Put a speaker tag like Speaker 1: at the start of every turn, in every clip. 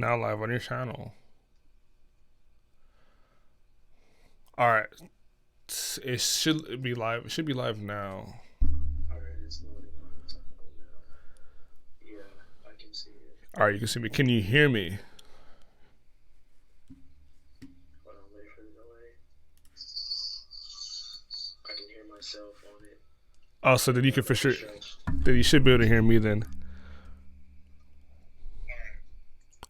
Speaker 1: Now live on your channel. All right. It should be live. It should be live now.
Speaker 2: Alright, it's loading on its own now. Yeah, I can see it.
Speaker 1: All right, you can see me. Can you hear me?
Speaker 2: Hold on, wait for the delay. I can hear myself on it.
Speaker 1: Oh, so then you can for sure. Then you should be able to hear me then.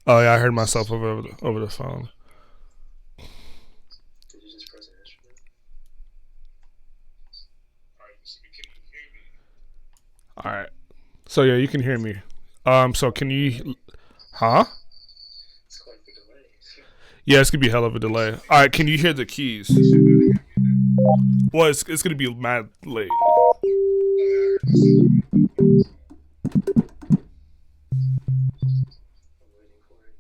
Speaker 1: Oh yeah, I heard myself over the phone.
Speaker 2: Did you just press an instrument?
Speaker 1: All right. So yeah, you can hear me. So can you? Huh?
Speaker 2: It's quite the delay.
Speaker 1: Yeah, it's gonna be a hell of a delay. All right, can you hear the keys? Well, it's gonna be mad late.
Speaker 2: I'm waiting for it.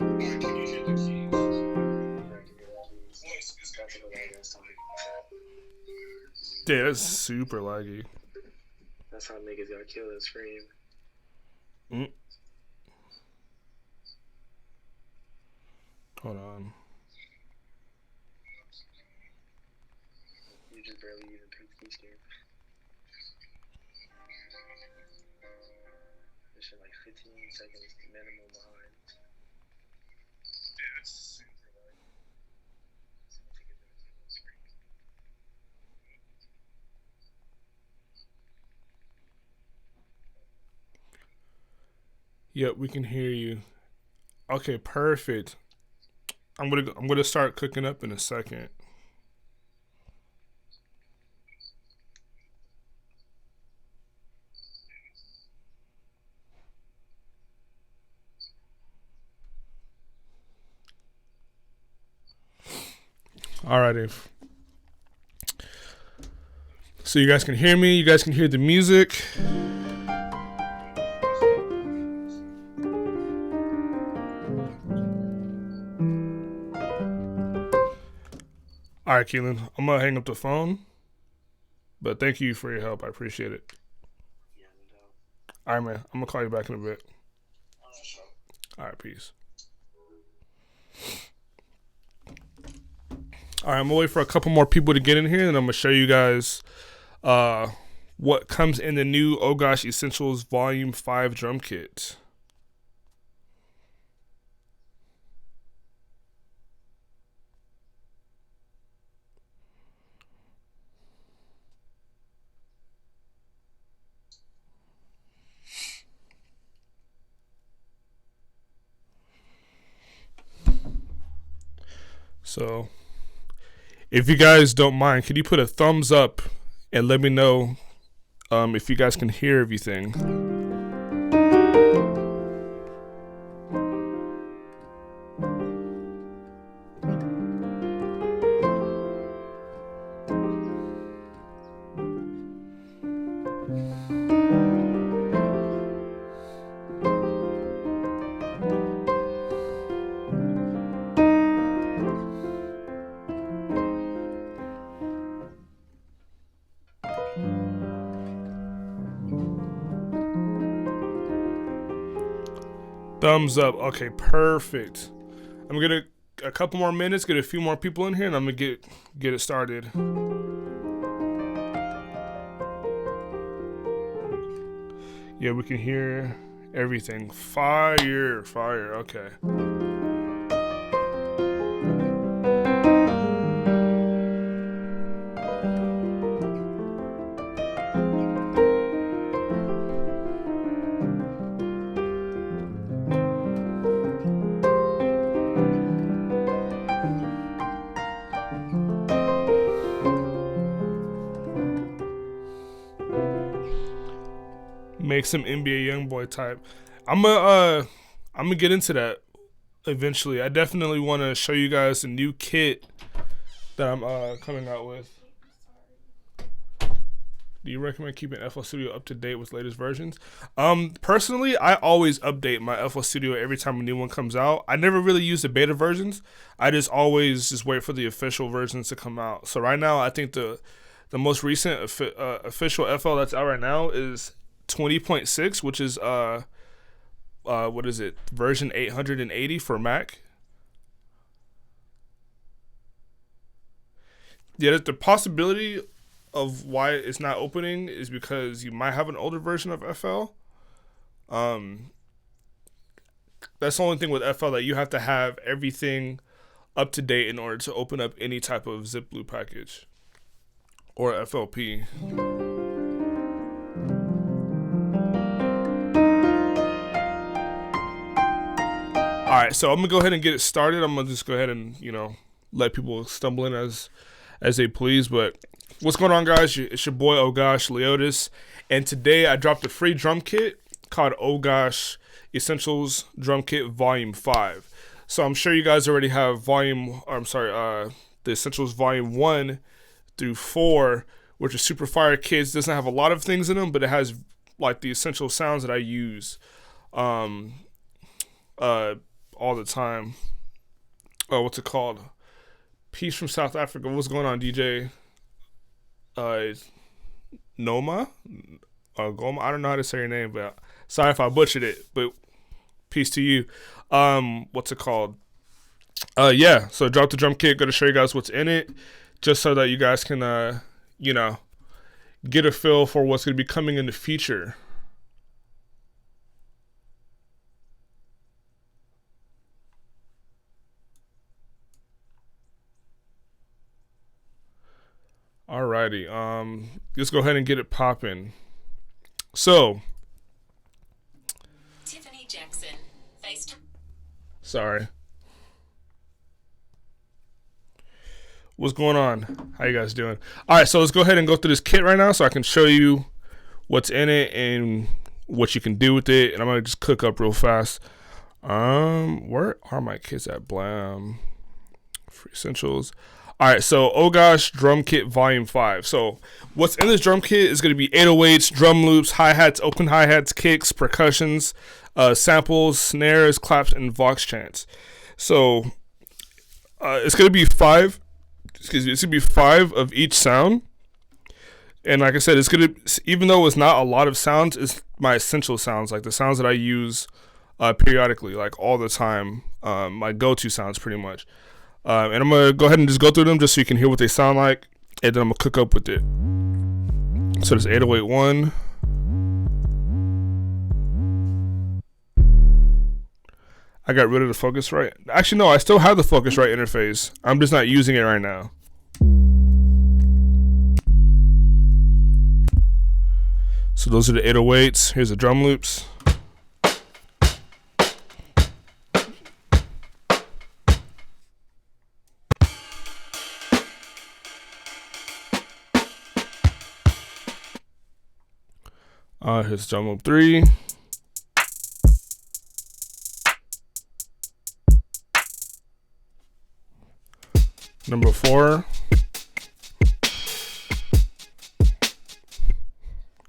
Speaker 2: Yeah, I can hear the keys. That's the delay that's time.
Speaker 1: Yeah, that's super laggy.
Speaker 2: That's how niggas got killed and scream.
Speaker 1: Hold on.
Speaker 2: You just barely even picked key scheme. This shit like 15 seconds minimum behind. Yeah, that's super laggy. It's gonna take a minute to load screen.
Speaker 1: Yep, we can hear you. Okay, perfect. I'm gonna start cooking up in a second. Alrighty. So you guys can hear me. You guys can hear the music. All right, Keelan. I'm gonna hang up the phone. But thank you for your help. I appreciate it.
Speaker 2: Yeah, no doubt.
Speaker 1: All right, man. I'm gonna call you back in a bit.
Speaker 2: Alright, sure.
Speaker 1: All right, peace. All right, I'm gonna wait for a couple more people to get in here, and I'm gonna show you guys what comes in the new Gosh Essentials Volume 5 drum kit. So, if you guys don't mind, can you put a thumbs up and let me know if you guys can hear everything? Thumbs up. Okay, perfect. I'm gonna get a couple more minutes, get a few more people in here, and I'm gonna get it started. Yeah, we can hear everything. Fire. Okay. Make some NBA YoungBoy type. I'm gonna get into that eventually. I definitely want to show you guys a new kit that I'm coming out with. Do you recommend keeping FL Studio up to date with latest versions? Personally, I always update my FL Studio every time a new one comes out. I never really use the beta versions. I just always just wait for the official versions to come out. So right now, I think the most recent official FL that's out right now is 20.6, which is what is it? Version 880 for Mac. Yeah, the possibility of why it's not opening is because you might have an older version of FL. That's the only thing with FL, that you have to have everything up to date in order to open up any type of ZipBlue package or FLP. All right, so I'm gonna go ahead and get it started. I'm gonna just go ahead and let people stumble in as they please. But what's going on, guys? It's your boy, Oh Gosh, Leotus, and today I dropped a free drum kit called Oh Gosh Essentials Drumkit Volume 5. So I'm sure you guys already have the Essentials Volume 1 through 4, which are super fire kits. It doesn't have a lot of things in them, but it has like the essential sounds that I use all the time. What's it called? Peace from South Africa. What's going on, DJ? Noma? Goma? I don't know how to say your name, but sorry if I butchered it, but peace to you. What's it called? Yeah, so I dropped the drum kit. Gonna show you guys what's in it, just so that you guys can, get a feel for what's gonna be coming in the future. Alrighty, let's go ahead and get it popping. So,
Speaker 3: Tiffany Jackson,
Speaker 1: sorry. What's going on? How you guys doing? All right, so let's go ahead and go through this kit right now, so I can show you what's in it and what you can do with it. And I'm gonna just cook up real fast. Where are my kits at? Blam, free essentials. All right, so Oh Gosh Drum Kit Volume 5. So what's in this drum kit is going to be 808s, drum loops, hi-hats, open hi-hats, kicks, percussions, samples, snares, claps, and vox chants. So it's going to be five of each sound. And like I said, it's going to, even though it's not a lot of sounds, it's my essential sounds, like the sounds that I use periodically, like all the time, my go-to sounds pretty much. And I'm going to go ahead and just go through them just so you can hear what they sound like, and then I'm going to cook up with it. So there's 808-1. I got rid of the Focusrite. Actually, no, I still have the Focusrite interface. I'm just not using it right now. So those are the 808s. Here's the drum loops. Here's drum loop 3. Number 4.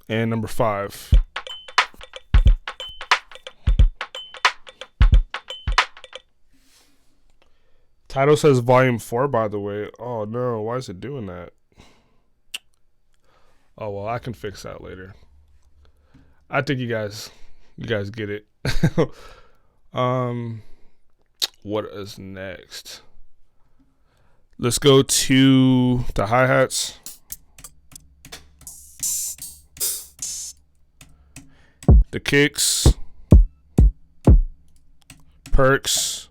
Speaker 1: And number 5. Title says volume 4, by the way. Oh no, why is it doing that? Oh well, I can fix that later. I think you guys get it. What is next? Let's go to the hi-hats. The kicks. Perks.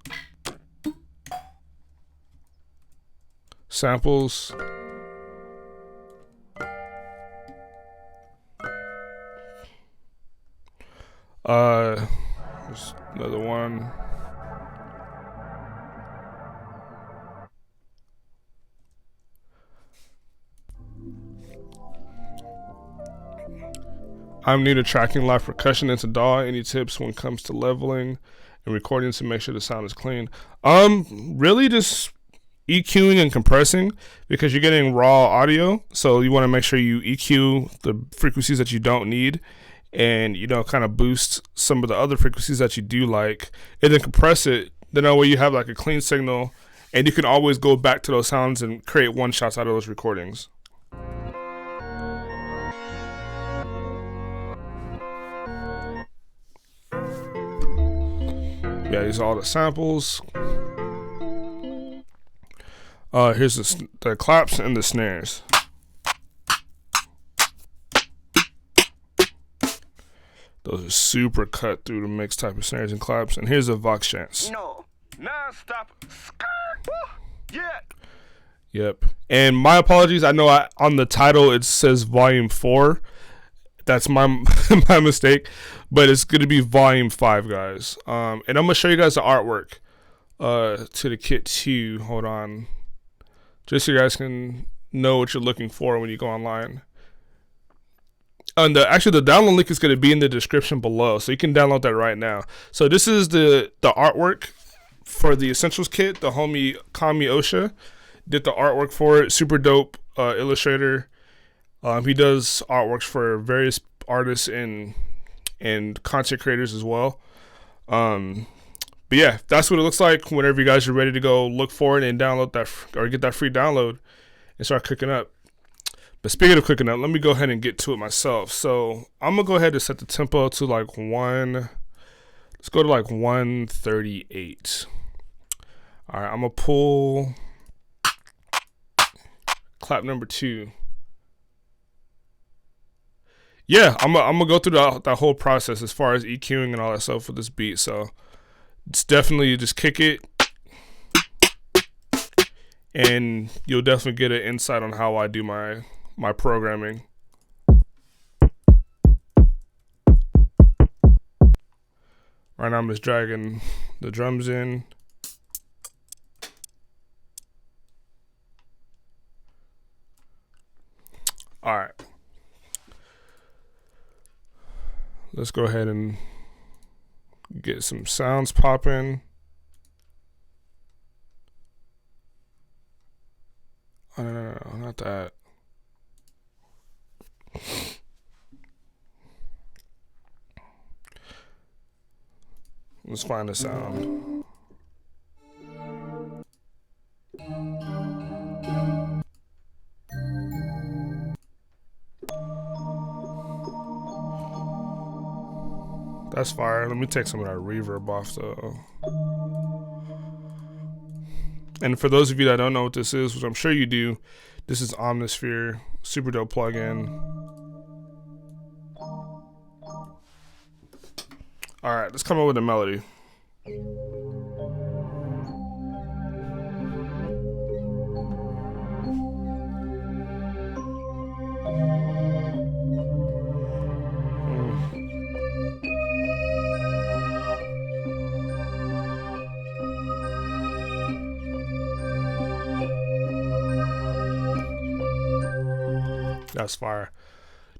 Speaker 1: Samples. There's another one. I'm new to tracking live percussion into DAW. Any tips when it comes to leveling and recording to make sure the sound is clean? Really just EQing and compressing, because you're getting raw audio. So you want to make sure you EQ the frequencies that you don't need, and kind of boost some of the other frequencies that you do like, and then compress it. Then that way you have like a clean signal, and you can always go back to those sounds and create one shots out of those recordings. Yeah, these are all the samples. Here's the claps and the snares. Those are super cut through the mix type of snares and claps. And here's a Vox chance.
Speaker 3: No, non-stop. Yeah.
Speaker 1: Yep. And my apologies. I know on the title it says Volume 4. That's my my mistake. But it's going to be Volume 5, guys. And I'm going to show you guys the artwork to the kit too. Hold on. Just so you guys can know what you're looking for when you go online. And actually, the download link is going to be in the description below, so you can download that right now. So this is the artwork for the Essentials kit. The homie Kami Osha did the artwork for it. Super dope illustrator. He does artworks for various artists and content creators as well. But yeah, that's what it looks like whenever you guys are ready to go look for it and download that or get that free download and start cooking up. But speaking of cooking up, let me go ahead and get to it myself. So I'm going to go ahead and set the tempo to like let's go to like 138. All right, I'm going to pull clap number 2. Yeah, I'm going to go through that whole process as far as EQing and all that stuff with this beat. So it's definitely just kick it, and you'll definitely get an insight on how I do my programming. Right now I'm just dragging the drums in. All right. Let's go ahead and get some sounds popping. Oh, no, not that. Let's find the sound. That's fire. Let me take some of that reverb off though. And for those of you that don't know what this is, which I'm sure you do, this is Omnisphere, super dope plugin. All right, let's come up with a melody. That's fire.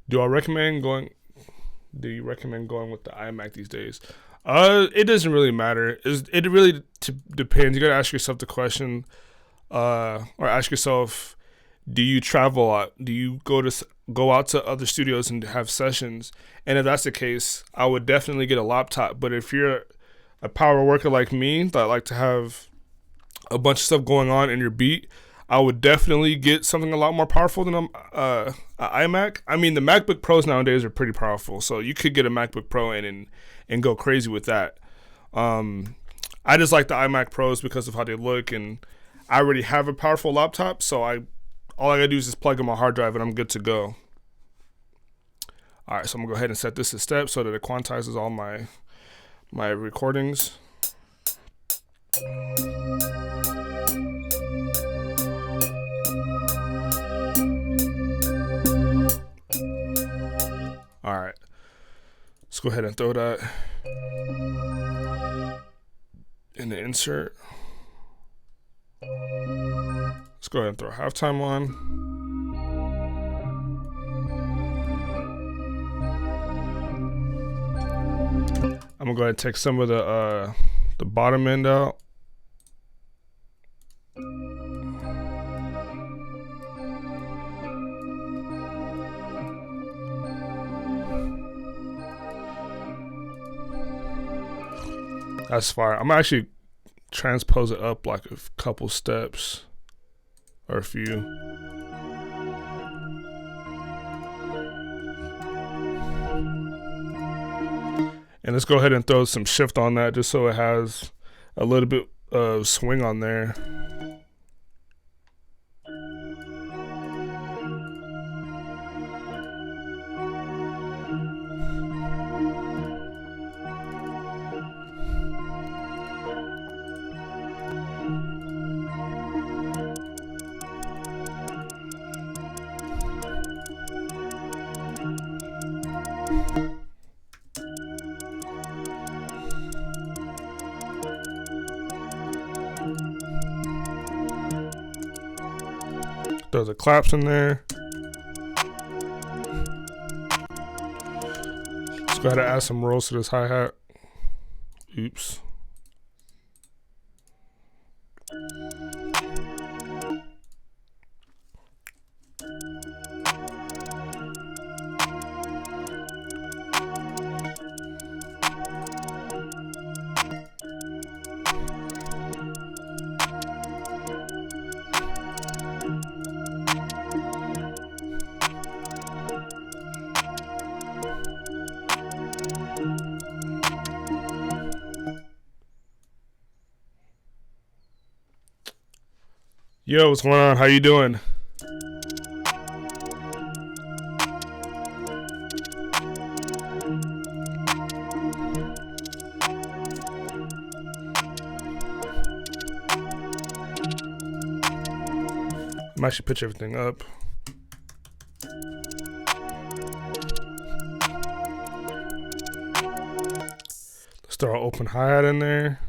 Speaker 1: Do you recommend going with the iMac these days? It doesn't really matter. It really depends. You gotta ask yourself the question, or ask yourself, do you travel a lot? Do you go out to other studios and have sessions? And if that's the case, I would definitely get a laptop. But if you're a power worker like me that like to have a bunch of stuff going on in your beat, I would definitely get something a lot more powerful than an iMac. I mean, the MacBook Pros nowadays are pretty powerful, so you could get a MacBook Pro and go crazy with that. I just like the iMac Pros because of how they look, and I already have a powerful laptop, so all I gotta do is just plug in my hard drive and I'm good to go. All right, so I'm gonna go ahead and set this to step so that it quantizes all my recordings. All right, let's go ahead and throw that in the insert. Let's go ahead and throw halftime on. I'm gonna go ahead and take some of the bottom end out. That's fire. I'm gonna actually transpose it up like a couple steps or a few. And let's go ahead and throw some shift on that just so it has a little bit of swing on there. Throw the claps in there. Let's go ahead and add some rolls to this hi-hat. Oops. Yo, what's going on? How you doing? I'm actually pitch everything up. Let's throw an open hi-hat in there.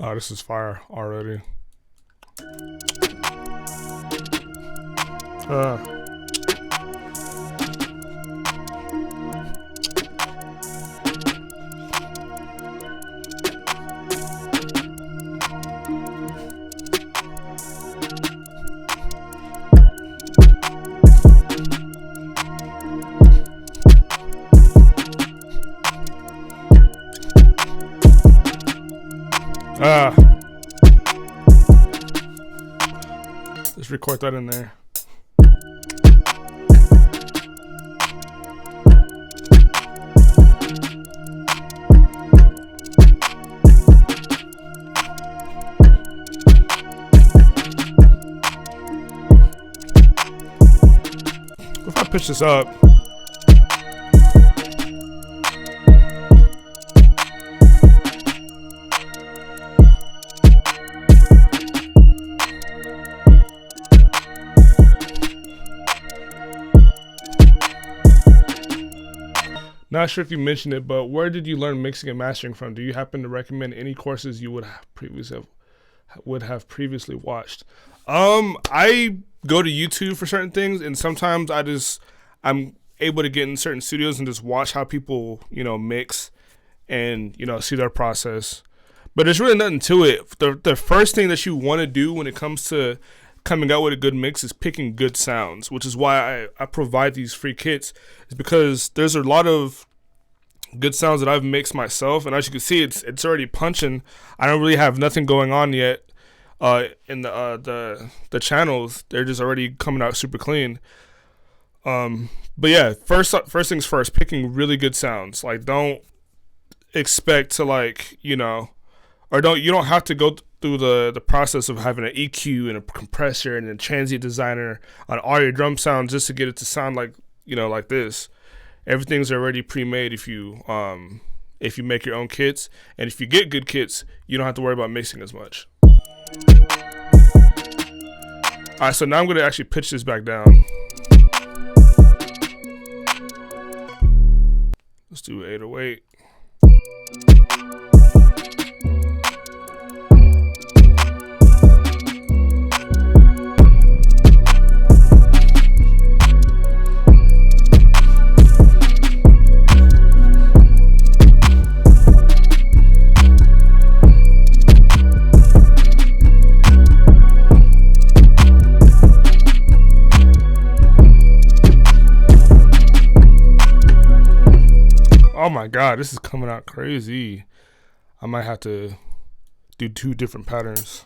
Speaker 1: Oh, this is fire already. Let's record that in there. If I pitch this up, not sure if you mentioned it, but where did you learn mixing and mastering from? Do you happen to recommend any courses you would have previously watched? I go to YouTube for certain things, and sometimes I'm able to get in certain studios and just watch how people, mix and, see their process. But there's really nothing to it. The first thing that you want to do when it comes to coming out with a good mix is picking good sounds, which is why I provide these free kits, is because there's a lot of good sounds that I've mixed myself, and as you can see, it's already punching. I don't really have nothing going on yet in the channels. They're just already coming out super clean. But yeah, first things first, picking really good sounds. Like, don't expect to you don't have to go through the process of having an EQ and a compressor and a transient designer on all your drum sounds just to get it to sound like this. Everything's already pre-made if you make your own kits, and if you get good kits, you don't have to worry about mixing as much. Alright, so now I'm gonna actually pitch this back down. Let's do 808. Oh my god, this is coming out crazy. I might have to do 2 different patterns.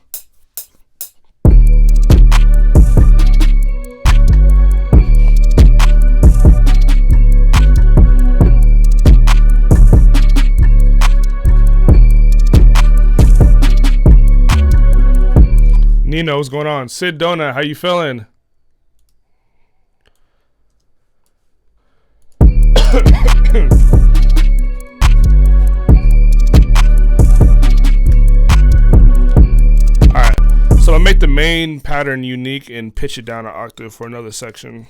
Speaker 1: Nino, what's going on? Sid Donut, how you feeling? So I'll make the main pattern unique and pitch it down an octave for another section.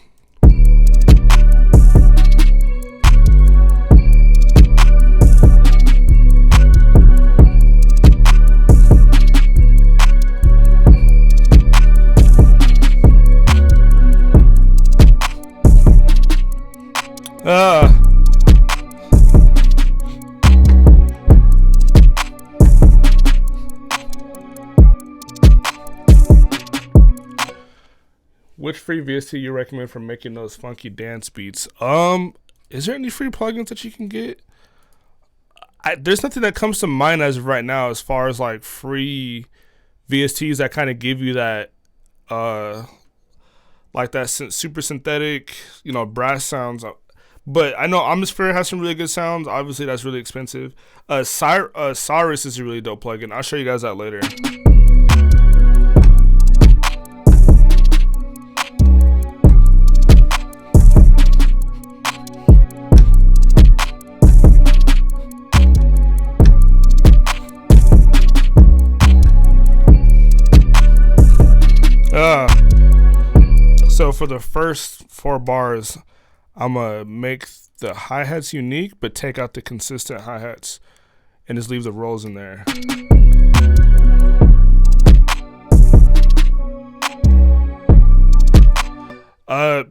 Speaker 1: Which free VST you recommend for making those funky dance beats? Is there any free plugins that you can get? There's nothing that comes to mind as of right now as far as like free VSTs that kind of give you that like that super synthetic, you know, brass sounds. But I know Atmosphere has some really good sounds. Obviously, that's really expensive. Cyrus is a really dope plugin. I'll show you guys that later. So for the first 4 bars, I'm going to make the hi-hats unique, but take out the consistent hi-hats and just leave the rolls in there.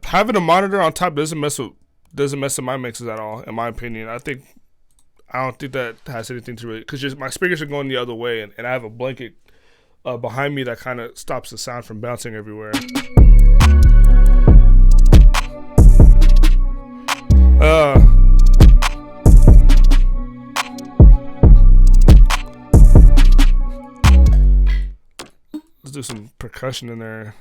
Speaker 1: Having a monitor on top doesn't mess with my mixes at all, in my opinion. I don't think that has anything to really, because my speakers are going the other way, and I have a blanket behind me that kind of stops the sound from bouncing everywhere. Let's do some percussion in there.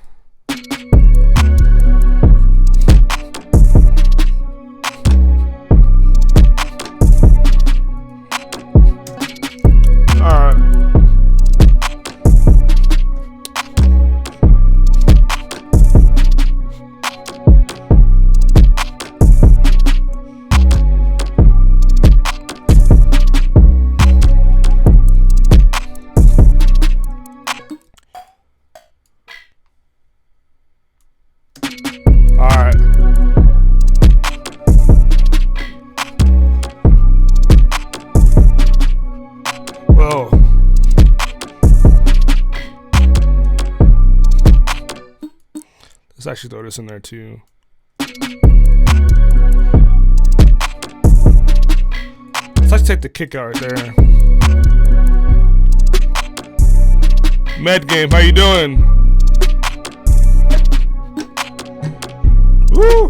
Speaker 1: Let's actually throw this in there too. Let's take the kick out right there. Med Game, how you doing? Woo!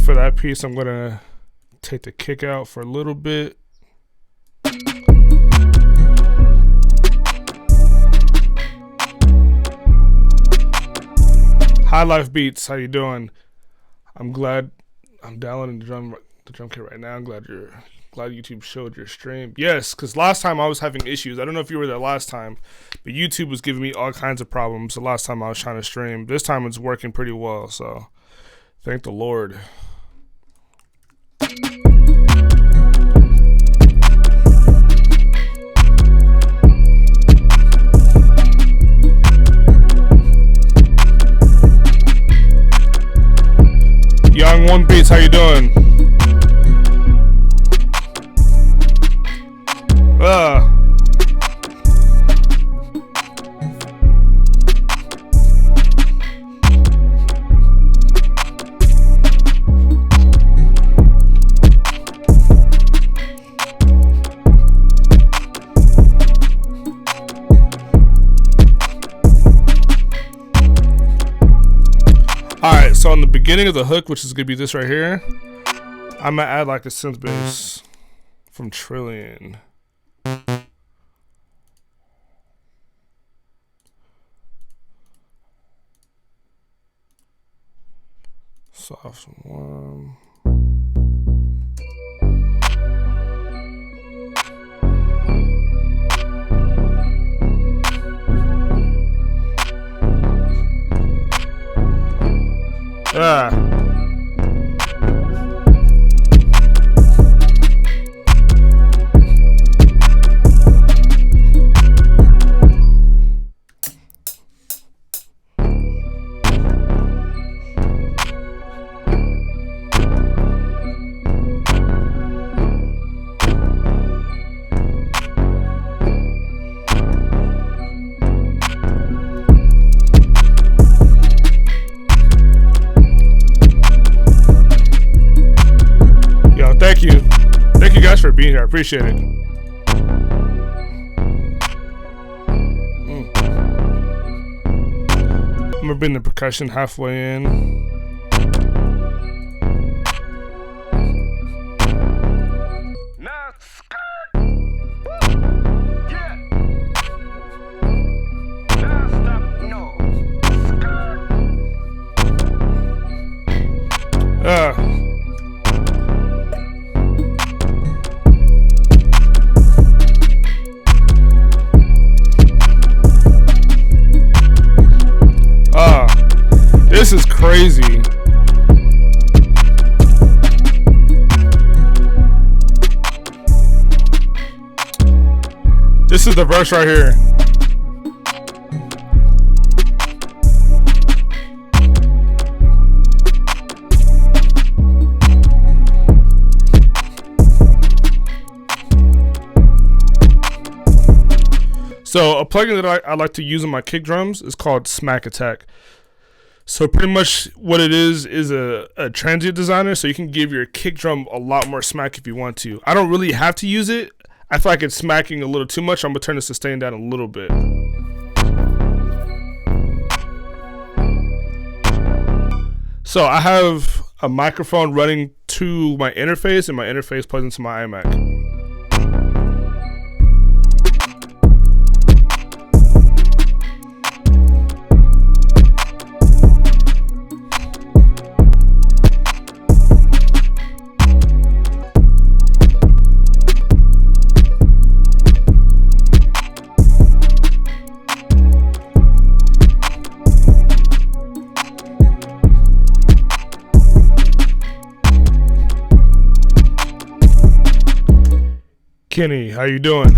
Speaker 1: For that piece, I'm gonna take the kick out for a little bit. High Life Beats, how you doing? I'm glad I'm downloading the drum kit right now. I'm glad you're Glad YouTube showed your stream. Yes, because last time I was having issues. I don't know if you were there last time, but YouTube was giving me all kinds of problems the last time I was trying to stream. This time it's working pretty well, so thank the Lord. Young One Beats, how you doing? Alright, so on the beginning of the hook, which is going to be this right here, I'm going to add like a synth bass from Trillion. Soft and warm. Thank you guys for being here. I appreciate it. I'm gonna bring the percussion halfway in. This is crazy. This is the verse right here. So a plugin that I like to use on my kick drums is called Smack Attack. So pretty much what it is a transient designer, so you can give your kick drum a lot more smack if you want to. I don't really have to use it. I feel like it's smacking a little too much. I'm going to turn the sustain down a little bit. So I have a microphone running to my interface, and my interface plugs into my iMac. Kenny, how you doing?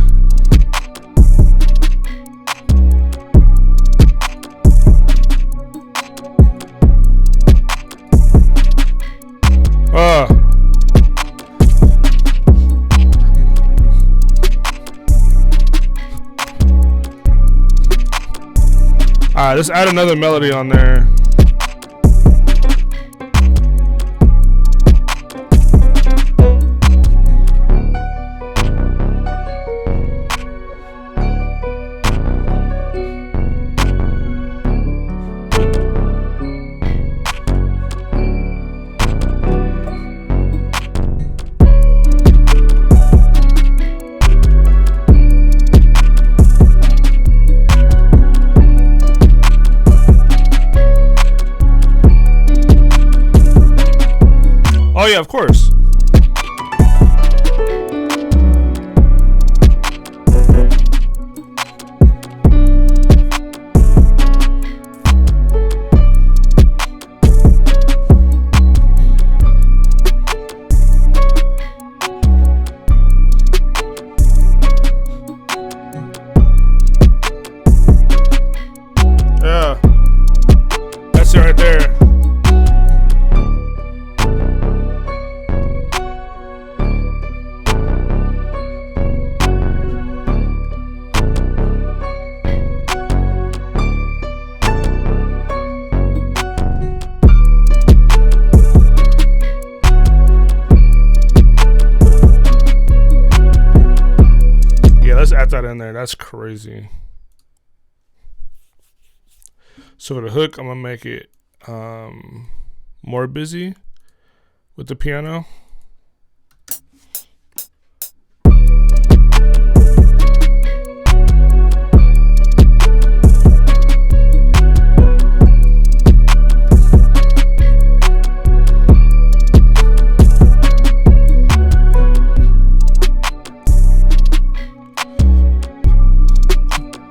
Speaker 1: Alright, let's add another melody on there. Oh yeah, of course. that in there. That's crazy. So for the hook, I'm gonna make it more busy with the piano.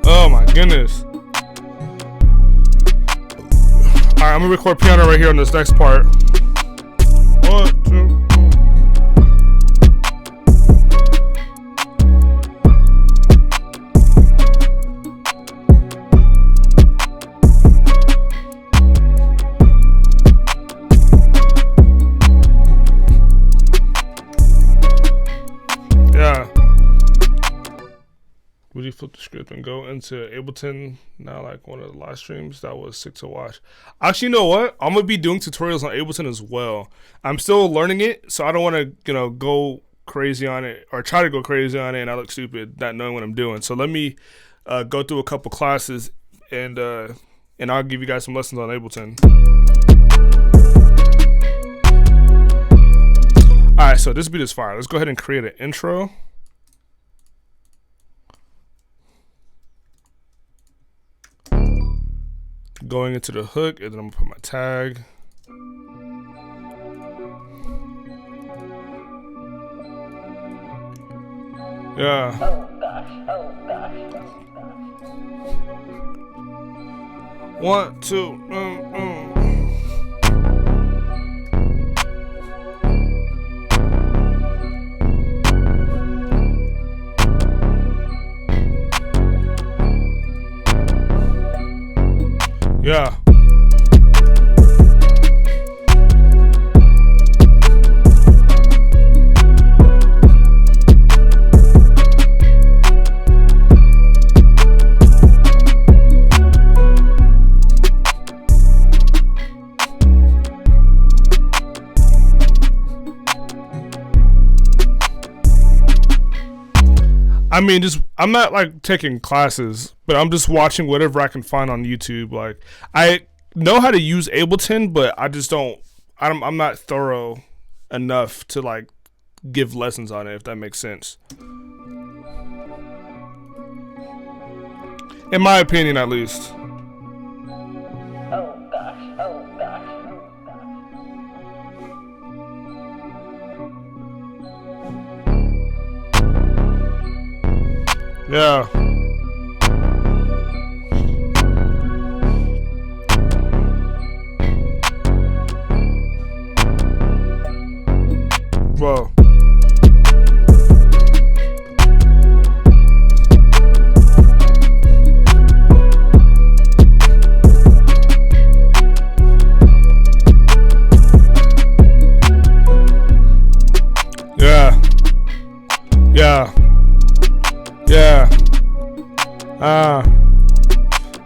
Speaker 1: Oh my goodness. Alright, I'm gonna record piano right here on this next part. 1, 2. Yeah. Would you flip the script and go into Ableton now, like one of the live streams? That was sick to watch. Actually, you know what? I'm gonna be doing tutorials on Ableton as well. I'm still learning it, so I don't want to, go crazy on it or try to go crazy on it, and I look stupid not knowing what I'm doing. So let me go through a couple classes, and I'll give you guys some lessons on Ableton. All right, so this beat is fire. Let's go ahead and create an intro. Going into the hook, and then I'm gonna put my tag. Yeah.
Speaker 4: Oh gosh, oh gosh, oh gosh.
Speaker 1: 1, 2, Yeah. I mean, I'm not like taking classes, but I'm just watching whatever I can find on YouTube. Like, I know how to use Ableton, but I just I'm not thorough enough to like give lessons on it, if that makes sense. In my opinion, at least.
Speaker 4: Oh gosh, oh gosh, oh gosh.
Speaker 1: Yeah. Whoa. Yeah. Yeah. Yeah.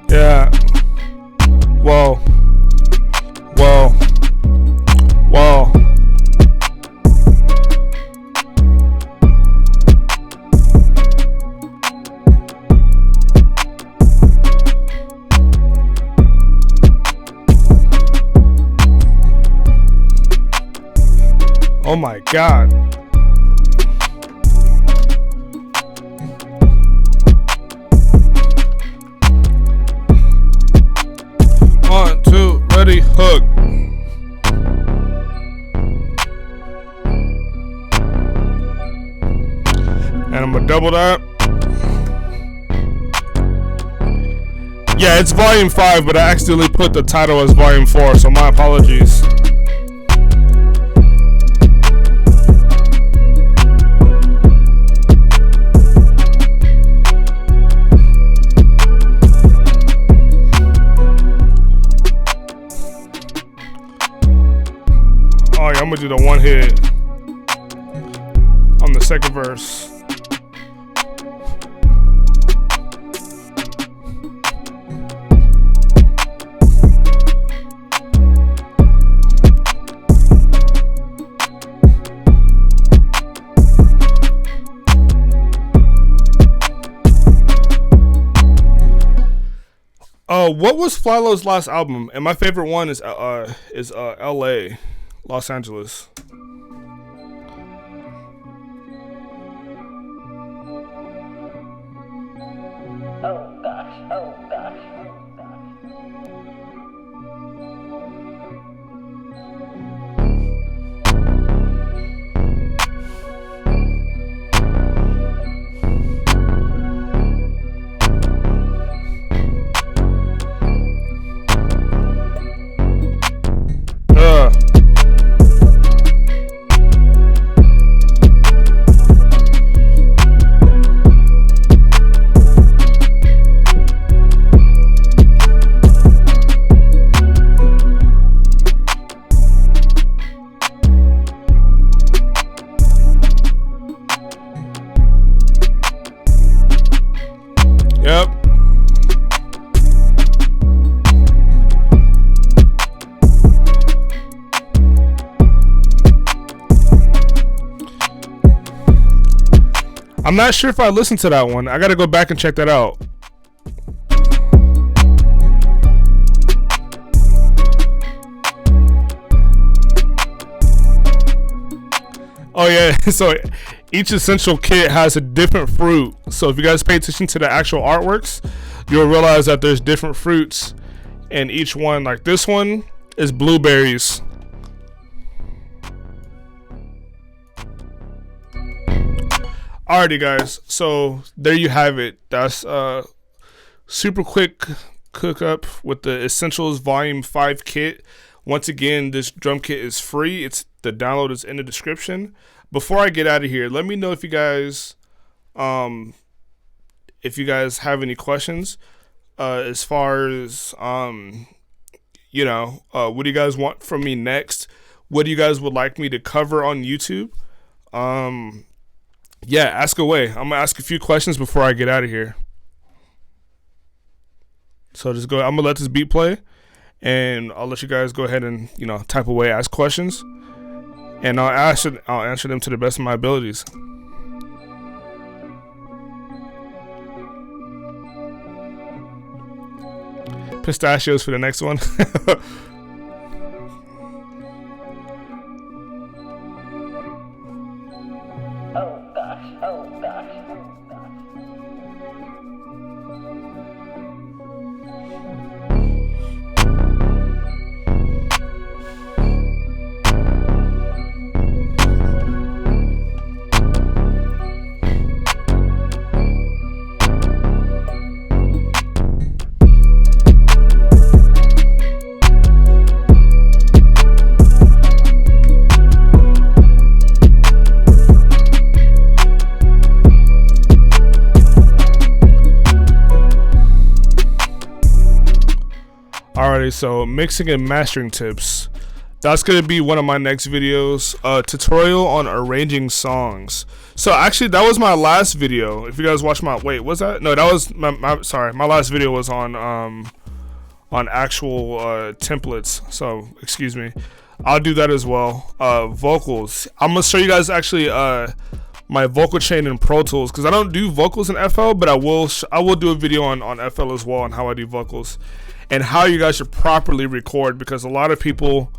Speaker 1: Yeah. Whoa. Whoa. Whoa. Oh my God. One, two, ready, hook. And I'm gonna double that. Yeah, it's volume 5, but I accidentally put the title as volume 4, so my apologies. Oh yeah, I'm gonna do the one hit on the second verse. What was Flylo's last album? And my favorite one is L.A., Los Angeles.
Speaker 4: Oh gosh, oh gosh, oh gosh.
Speaker 1: Yep. I'm not sure if I listened to that one. I gotta go back and check that out. Oh yeah, so each essential kit has a different fruit. So if you guys pay attention to the actual artworks, you'll realize that there's different fruits in each one. Like this one is blueberries. Alrighty guys, so there you have it. That's super quick cook up with the Essentials Volume 5 kit. Once again, this drum kit is free. The download is in the description. Before I get out of here, let me know if you guys have any questions as far as what do you guys want from me next? What do you guys would like me to cover on YouTube? Yeah, ask away. I'm gonna ask a few questions before I get out of here. So I'm gonna let this beat play, and I'll let you guys go ahead and type away, ask questions, and I'll answer them to the best of my abilities. Pistachios for the next one.
Speaker 4: Oh gosh, oh gosh, oh gosh.
Speaker 1: Alrighty, so mixing and mastering tips. That's gonna be one of my next videos. Tutorial on arranging songs. So actually, that was my last video. If you guys watch my was that? No, that was my last video was on actual templates. So excuse me. I'll do that as well. Vocals. I'm gonna show you guys actually my vocal chain in Pro Tools, because I don't do vocals in FL, but I will do a video on FL as well on how I do vocals and how you guys should properly record, because a lot of people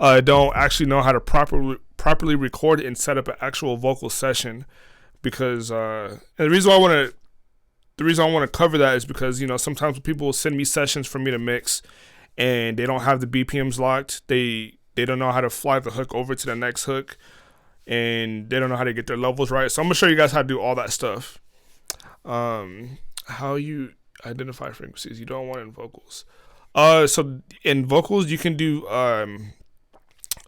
Speaker 1: don't actually know how to properly record and set up an actual vocal session. Because and the reason I want to cover that is because sometimes people will send me sessions for me to mix and they don't have the BPMs locked. They don't know how to fly the hook over to the next hook, and they don't know how to get their levels right. So I'm gonna show you guys how to do all that stuff. How you identify frequencies you don't want in vocals. So in vocals you can do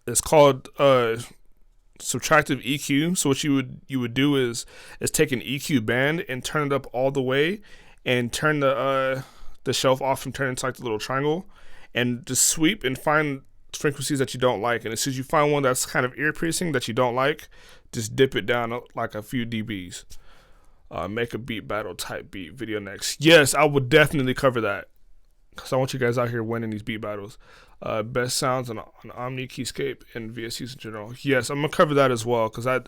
Speaker 1: it's called subtractive EQ. So what you would do is take an EQ band and turn it up all the way, and turn the shelf off and turn it into like the little triangle, and just sweep and find frequencies that you don't like. And as soon as you find one that's kind of ear piercing that you don't like, just dip it down like a few dBs. Make a beat battle type beat video next. Yes, I would definitely cover that, because I want you guys out here winning these beat battles. Best sounds on Omni Keyscape and VSUs in general. Yes, I'm gonna cover that as well, because I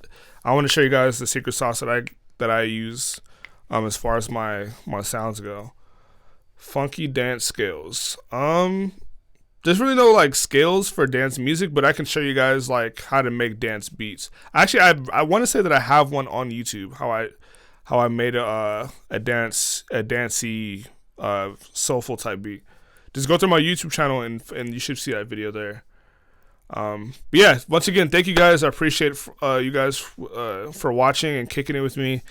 Speaker 1: want to show you guys the secret sauce that I use as far as my sounds go. Funky dance scales. There's really no like scales for dance music, but I can show you guys like how to make dance beats. Actually, I want to say that I have one on YouTube. How I made a dancey soulful type beat. Just go through my YouTube channel and you should see that video there. But yeah, once again, thank you guys. I appreciate you guys for watching and kicking it with me.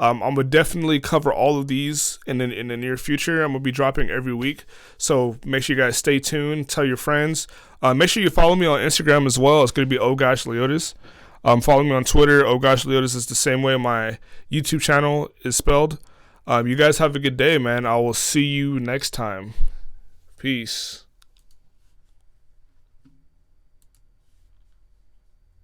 Speaker 1: I'm gonna definitely cover all of these in the near future. I'm gonna be dropping every week, so make sure you guys stay tuned. Tell your friends. Make sure you follow me on Instagram as well. It's gonna be Gosh Leotus. Follow me on Twitter. Gosh Leotus is the same way my YouTube channel is spelled. You guys have a good day, man. I will see you next time. Peace.